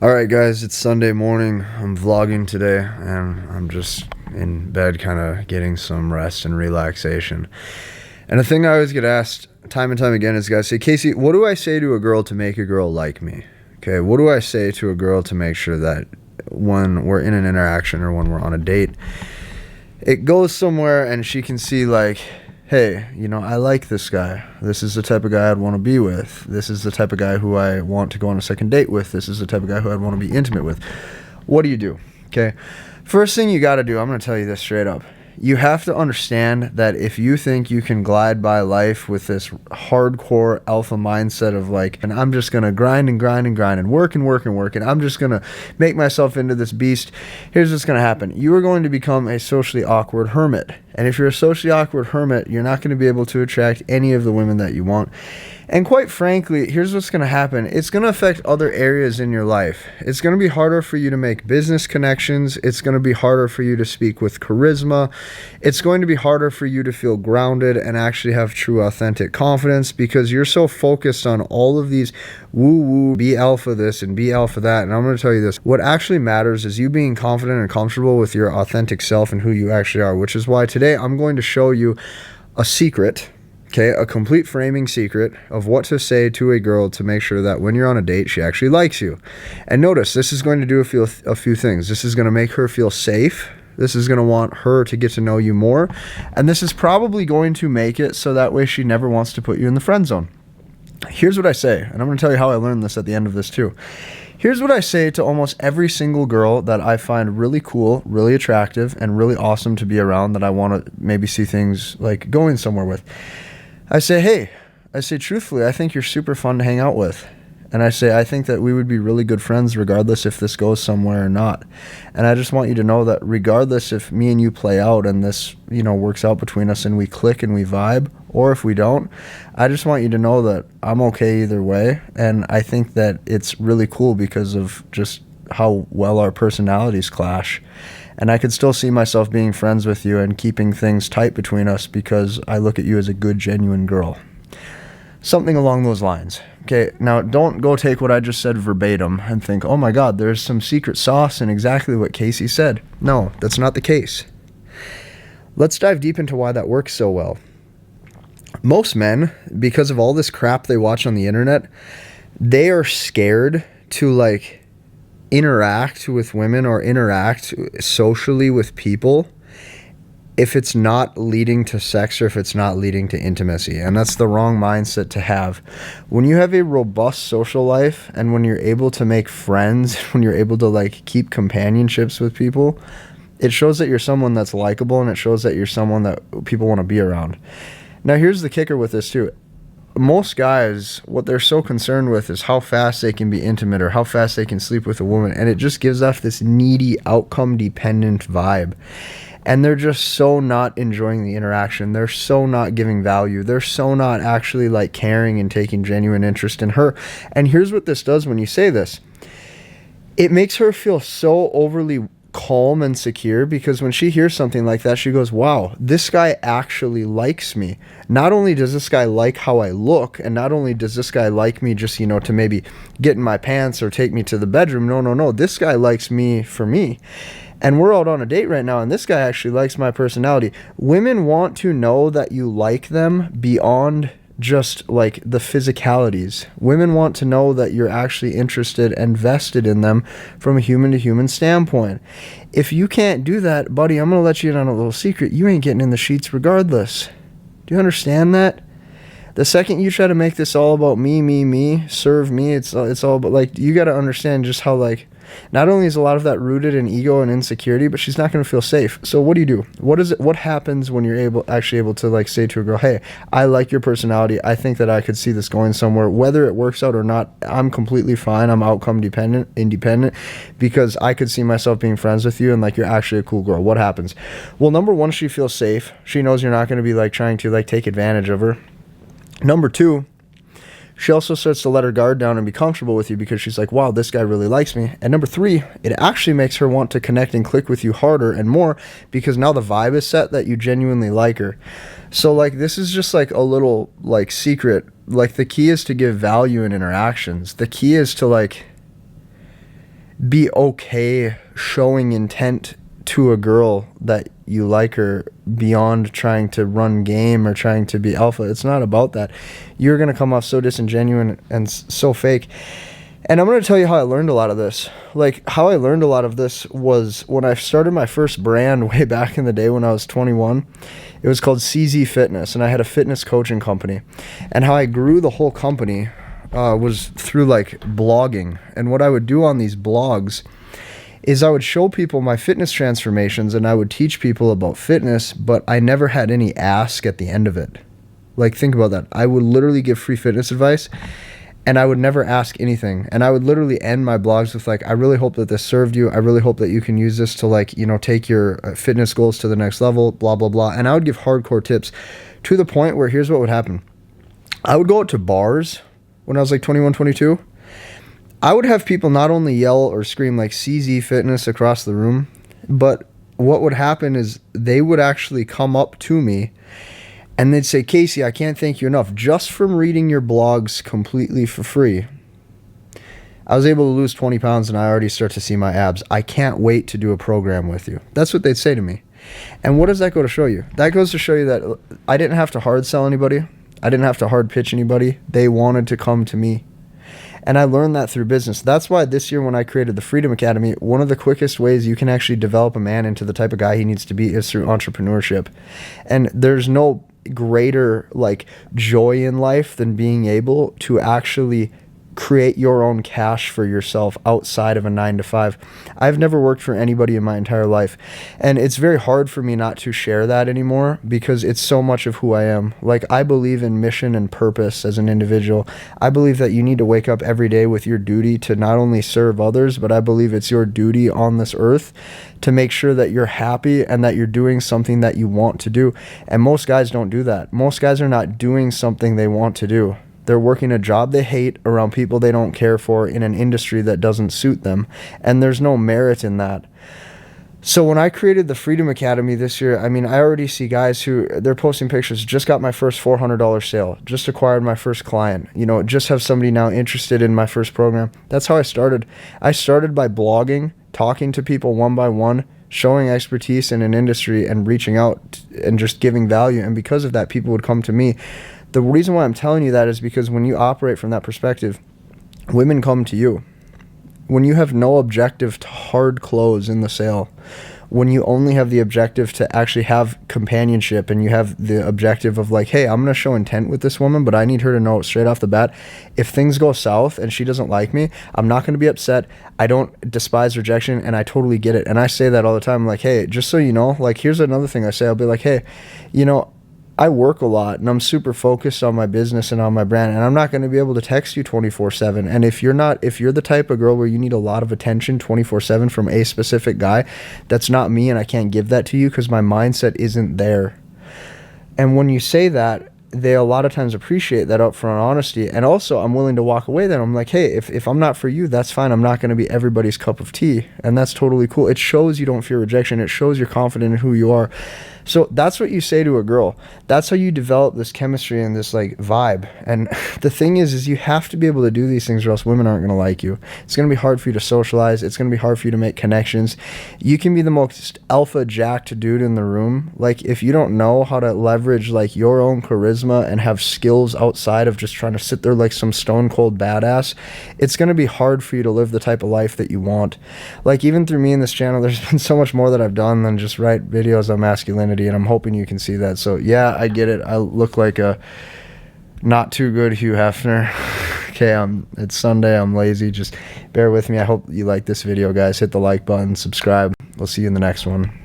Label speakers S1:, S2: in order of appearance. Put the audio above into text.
S1: All right, guys, it's Sunday morning. I'm vlogging today, and I'm just in bed kind of getting some rest and relaxation. And the thing I always get asked time and time again is guys say, Casey, what do I say to a girl to make a girl like me? Okay, what do I say to a girl to make sure that when we're in an interaction or when we're on a date, it goes somewhere and she can see like, hey, I like this guy. This is the type of guy I'd want to be with. This is the type of guy who I want to go on a second date with. This is the type of guy who I'd want to be intimate with. What do? Okay. First thing you got to do, I'm going to tell you this straight up. You have to understand that if you think you can glide by life with this hardcore alpha mindset of like, and I'm just going to grind and grind and grind and work and work and work, and I'm just going to make myself into this beast, here's what's going to happen. You are going to become a socially awkward hermit. And if you're a socially awkward hermit, you're not going to be able to attract any of the women that you want. And quite frankly, here's what's going to happen. It's going to affect other areas in your life. It's going to be harder for you to make business connections. It's going to be harder for you to speak with charisma. It's going to be harder for you to feel grounded and actually have true, authentic confidence because you're so focused on all of these woo-woo, be alpha this and be alpha that. And I'm going to tell you this. What actually matters is you being confident and comfortable with your authentic self and who you actually are, which is why today I'm going to show you a secret. Okay, a complete framing secret of what to say to a girl to make sure that when you're on a date, she actually likes you. And notice, this is going to do a few things. This is going to make her feel safe. This is going to want her to get to know you more. And this is probably going to make it so that way she never wants to put you in the friend zone. Here's what I say, and I'm going to tell you how I learned this at the end of this too. Here's what I say to almost every single girl that I find really cool, really attractive, and really awesome to be around that I want to maybe see things like going somewhere with. I say, truthfully, I think you're super fun to hang out with. And I say, I think that we would be really good friends regardless if this goes somewhere or not. And I just want you to know that regardless if me and you play out and this, works out between us and we click and we vibe, or if we don't, I just want you to know that I'm okay either way. And I think that it's really cool because of just how well our personalities clash. And I could still see myself being friends with you and keeping things tight between us because I look at you as a good, genuine girl. Something along those lines. Okay, now don't go take what I just said verbatim and think, oh my God, there's some secret sauce in exactly what Casey said. No, that's not the case. Let's dive deep into why that works so well. Most men, because of all this crap they watch on the internet, they are scared to interact with women or interact socially with people if it's not leading to sex or if it's not leading to intimacy. And that's the wrong mindset to have. When you have a robust social life and when you're able to make friends, when you're able to keep companionships with people, it shows that you're someone that's likable and it shows that you're someone that people want to be around. Now here's the kicker with this too. Most guys, what they're so concerned with is how fast they can be intimate or how fast they can sleep with a woman. And it just gives off this needy, outcome-dependent vibe. And they're just so not enjoying the interaction. They're so not giving value. They're so not actually caring and taking genuine interest in her. And here's what this does when you say this. It makes her feel so overly calm and secure because when she hears something like that, she goes, wow, this guy actually likes me. Not only does this guy like how I look, and not only does this guy like me just, to maybe get in my pants or take me to the bedroom. No. This guy likes me for me. And we're out on a date right now, and this guy actually likes my personality. Women want to know that you like them beyond just the physicalities. Women want to know that you're actually interested and vested in them from a human to human standpoint. If you can't do that, buddy, I'm going to let you in on a little secret. You ain't getting in the sheets regardless. Do you understand that? The second you try to make this all about me, serve me, it's all about you got to understand just how not only is a lot of that rooted in ego and insecurity, but she's not going to feel safe. So what do? What happens when you're actually able to say to a girl, hey, I like your personality. I think that I could see this going somewhere. Whether it works out or not, I'm completely fine. I'm outcome independent, because I could see myself being friends with you and you're actually a cool girl. What happens? Well, number one, she feels safe. She knows you're not going to be trying to take advantage of her. Number two, she also starts to let her guard down and be comfortable with you because she's like, wow, this guy really likes me. And number three, it actually makes her want to connect and click with you harder and more because now the vibe is set that you genuinely like her. So this is just a little secret. The key is to give value in interactions. The key is to be okay showing intent to a girl that you like her beyond trying to run game or trying to be alpha. It's not about that. You're going to come off so disingenuous and so fake. And I'm going to tell you how I learned a lot of this. Like, how I learned a lot of this was when I started my first brand way back in the day when I was 21. It was called CZ Fitness, and I had a fitness coaching company. And how I grew the whole company was through, like, blogging. And what I would do on these blogs is I would show people my fitness transformations, and I would teach people about fitness, but I never had any ask at the end of it. Like, think about that. I would literally give free fitness advice, and I would never ask anything. And I would literally end my blogs with, like, I really hope that this served you. I really hope that you can use this to, like, you know, take your fitness goals to the next level, blah, blah, blah. And I would give hardcore tips to the point where here's what would happen. I would go out to bars when I was like 21, 22. I would have people not only yell or scream like CZ Fitness across the room, but what would happen is they would actually come up to me and they'd say, Casey, I can't thank you enough. Just from reading your blogs completely for free, I was able to lose 20 pounds and I already start to see my abs. I can't wait to do a program with you. That's what they'd say to me. And what does that go to show you? That goes to show you that I didn't have to hard sell anybody. I didn't have to hard pitch anybody. They wanted to come to me. And I learned that through business. That's why this year when I created the Freedom Academy, one of the quickest ways you can actually develop a man into the type of guy he needs to be is through entrepreneurship. And there's no greater like joy in life than being able to actually create your own cash for yourself outside of a 9-to-5. I've never worked for anybody in my entire life, and it's very hard for me not to share that anymore because it's so much of who I am. Like, I believe in mission and purpose as an individual. I believe that you need to wake up every day with your duty to not only serve others, but I believe it's your duty on this earth to make sure that you're happy and that you're doing something that you want to do. And most guys don't do that. Most guys are not doing something they want to do. They're working a job they hate around people they don't care for in an industry that doesn't suit them. And there's no merit in that. So when I created the Freedom Academy this year, I mean, I already see guys who, they're posting pictures, just got my first $400 sale, just acquired my first client, you know, just have somebody now interested in my first program. That's how I started. I started by blogging, talking to people one by one, showing expertise in an industry and reaching out and just giving value. And because of that, people would come to me. The reason why I'm telling you that is because when you operate from that perspective, women come to you. When you have no objective to hard close in the sale, when you only have the objective to actually have companionship and you have the objective of like, hey, I'm going to show intent with this woman, but I need her to know straight off the bat, if things go south and she doesn't like me, I'm not going to be upset. I don't despise rejection and I totally get it. And I say that all the time. I'm like, hey, just so you know, like, here's another thing I say. I'll be like, hey, you know, I work a lot and I'm super focused on my business and on my brand, and I'm not going to be able to text you 24/7. And if you're the type of girl where you need a lot of attention 24/7 from a specific guy, that's not me, and I can't give that to you because my mindset isn't there. And when you say that, they a lot of times appreciate that upfront honesty. And also, I'm willing to walk away then. I'm like, hey, if I'm not for you, that's fine. I'm not going to be everybody's cup of tea. And that's totally cool. It shows you don't fear rejection. It shows you're confident in who you are. So that's what you say to a girl. That's how you develop this chemistry and this like vibe. And the thing is you have to be able to do these things or else women aren't going to like you. It's going to be hard for you to socialize. It's going to be hard for you to make connections. You can be the most alpha jacked dude in the room. Like, if you don't know how to leverage like your own charisma and have skills outside of just trying to sit there like some stone cold badass, it's going to be hard for you to live the type of life that you want. Like, even through me in this channel, there's been so much more that I've done than just write videos on masculinity. And I'm hoping you can see that. So yeah, I get it. I look like a not too good Hugh Hefner. Okay, it's Sunday. I'm lazy. Just bear with me. I hope you like this video, guys. Hit the like button, subscribe. We'll see you in the next one.